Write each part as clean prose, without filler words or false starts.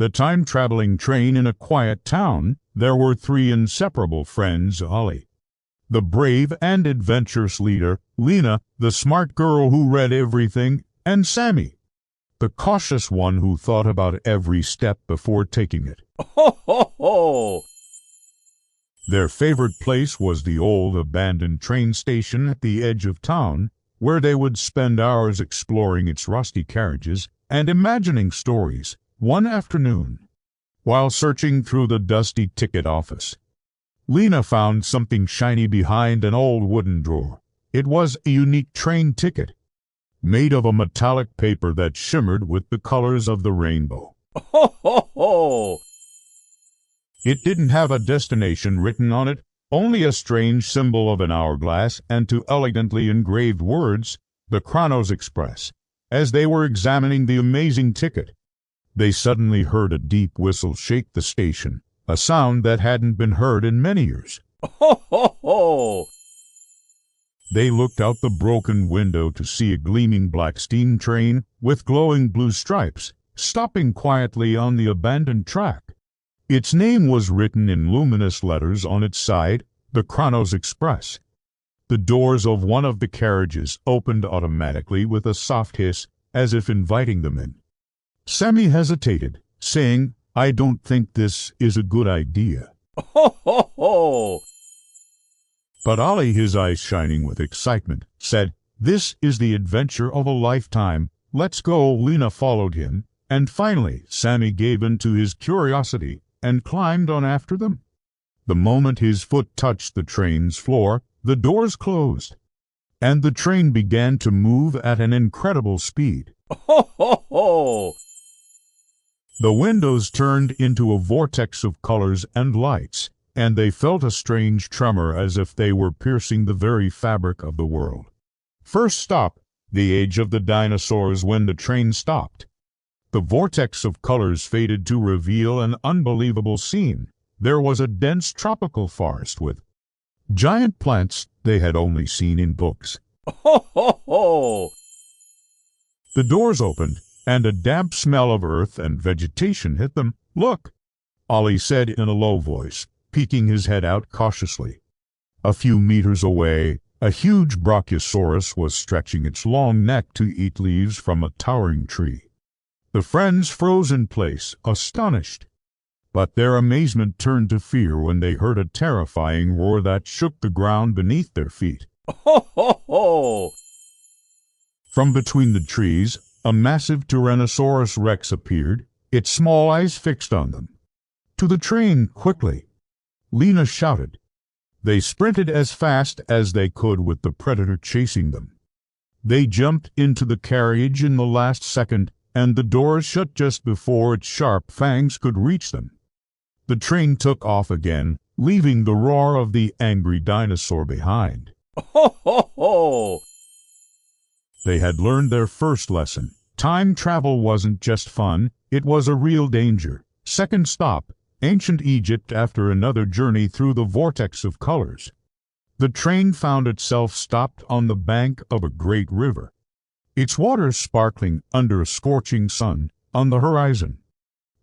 The time-traveling train in a quiet town, there were three inseparable friends: Ollie, the brave and adventurous leader; Lina, the smart girl who read everything; and Sami, the cautious one who thought about every step before taking it. Ho, ho, ho! Their favorite place was the old abandoned train station at the edge of town, where they would spend hours exploring its rusty carriages and imagining stories. One afternoon, while searching through the dusty ticket office, Lina found something shiny behind an old wooden drawer. It was a unique train ticket, made of a metallic paper that shimmered with the colors of the rainbow. Ho, ho, ho! It didn't have a destination written on it, only a strange symbol of an hourglass and two elegantly engraved words, "The Chronos Express." As they were examining the amazing ticket, they suddenly heard a deep whistle shake the station, a sound that hadn't been heard in many years. Ho, ho, ho! They looked out the broken window to see a gleaming black steam train with glowing blue stripes, stopping quietly on the abandoned track. Its name was written in luminous letters on its side, "The Chronos Express." The doors of one of the carriages opened automatically with a soft hiss, as if inviting them in. Sami hesitated, saying, "I don't think this is a good idea." Ho, ho, ho! But Ollie, his eyes shining with excitement, said, "This is the adventure of a lifetime. Let's go." Lina followed him, and finally Sami gave in to his curiosity and climbed on after them. The moment his foot touched the train's floor, the doors closed, and the train began to move at an incredible speed. Ho, ho, ho! The windows turned into a vortex of colors and lights, and they felt a strange tremor as if they were piercing the very fabric of the world. First stop, the age of the dinosaurs. When the train stopped, the vortex of colors faded to reveal an unbelievable scene. There was a dense tropical forest with giant plants they had only seen in books. Ho, ho, ho! The doors opened, and a damp smell of earth and vegetation hit them. "Look," Ollie said in a low voice, peeking his head out cautiously. A few meters away, a huge brachiosaurus was stretching its long neck to eat leaves from a towering tree. The friends froze in place, astonished. But their amazement turned to fear when they heard a terrifying roar that shook the ground beneath their feet. Ho, ho, ho! From between the trees, a massive Tyrannosaurus Rex appeared, its small eyes fixed on them. "To the train, quickly!" Lina shouted. They sprinted as fast as they could with the predator chasing them. They jumped into the carriage in the last second, and the doors shut just before its sharp fangs could reach them. The train took off again, leaving the roar of the angry dinosaur behind. Ho, ho, ho! They had learned their first lesson. Time travel wasn't just fun, it was a real danger. Second stop, ancient Egypt. After another journey through the vortex of colors, the train found itself stopped on the bank of a great river, its waters sparkling under a scorching sun. On the horizon,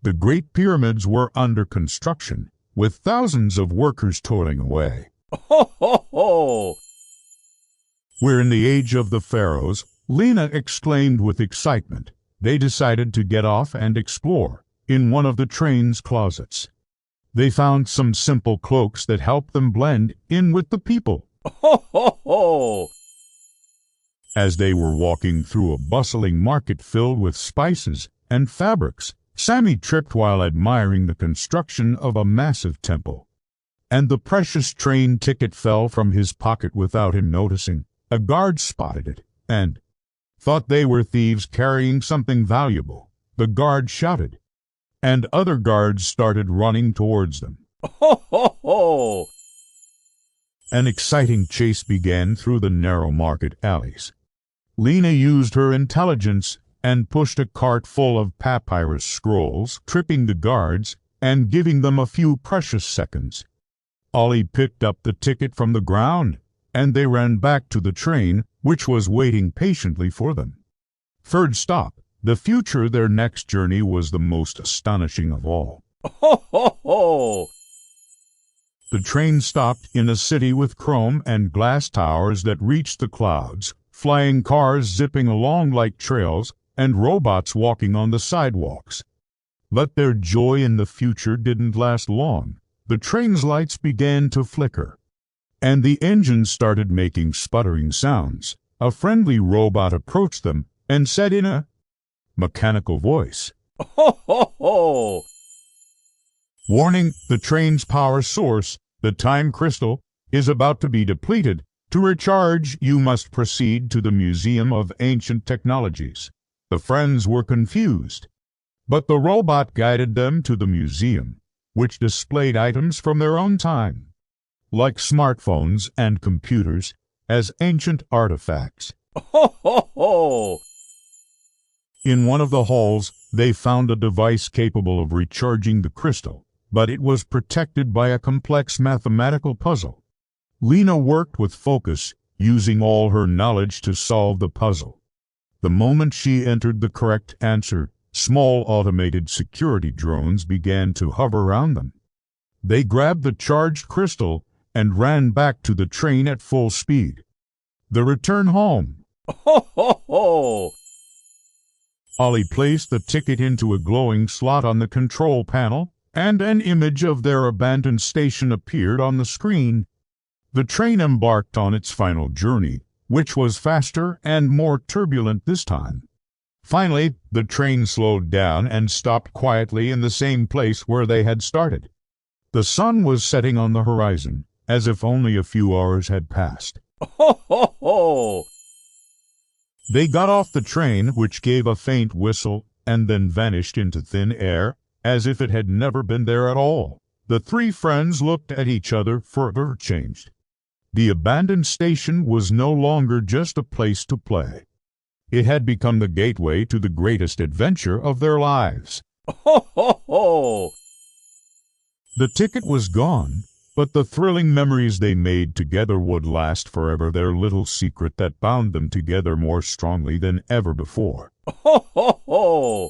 the Great Pyramids were under construction, with thousands of workers toiling away. Ho, ho, ho! "We're in the age of the pharaohs," Lina exclaimed with excitement. They decided to get off and explore. In one of the train's closets, they found some simple cloaks that helped them blend in with the people. Ho, ho, ho! As they were walking through a bustling market filled with spices and fabrics, Sami tripped while admiring the construction of a massive temple, and the precious train ticket fell from his pocket without him noticing. A guard spotted it and thought they were thieves carrying something valuable. The guard shouted, and other guards started running towards them. Ho, ho, ho! An exciting chase began through the narrow market alleys. Lina used her intelligence and pushed a cart full of papyrus scrolls, tripping the guards and giving them a few precious seconds. Ollie picked up the ticket from the ground, and they ran back to the train, which was waiting patiently for them. Third stop, The future, their next journey, was the most astonishing of all. Ho, ho, ho! The train stopped in a city with chrome and glass towers that reached the clouds, flying cars zipping along like trails, and robots walking on the sidewalks. But their joy in the future didn't last long. The train's lights began to flicker, and the engines started making sputtering sounds. A friendly robot approached them and said in a mechanical voice, Ho, ho, ho! "Warning, the train's power source, the time crystal, is about to be depleted. To recharge, you must proceed to the Museum of Ancient Technologies." The friends were confused, but the robot guided them to the museum, which displayed items from their own time, like smartphones and computers, as ancient artifacts. Ho, ho, ho! In one of the halls, they found a device capable of recharging the crystal, but it was protected by a complex mathematical puzzle. Lina worked with focus, using all her knowledge to solve the puzzle. The moment she entered the correct answer, small automated security drones began to hover around them. They grabbed the charged crystal and ran back to the train at full speed. The return home. Ho, ho, ho! Ollie placed the ticket into a glowing slot on the control panel, and an image of their abandoned station appeared on the screen. The train embarked on its final journey, which was faster and more turbulent this time. Finally, the train slowed down and stopped quietly in the same place where they had started. The sun was setting on the horizon, as if only a few hours had passed. Ho, ho, ho! They got off the train, which gave a faint whistle and then vanished into thin air, as if it had never been there at all. The three friends looked at each other, forever changed. The abandoned station was no longer just a place to play. It had become the gateway to the greatest adventure of their lives. Ho, ho, ho! The ticket was gone, but the thrilling memories they made together would last forever, their little secret that bound them together more strongly than ever before. Ho, ho, ho!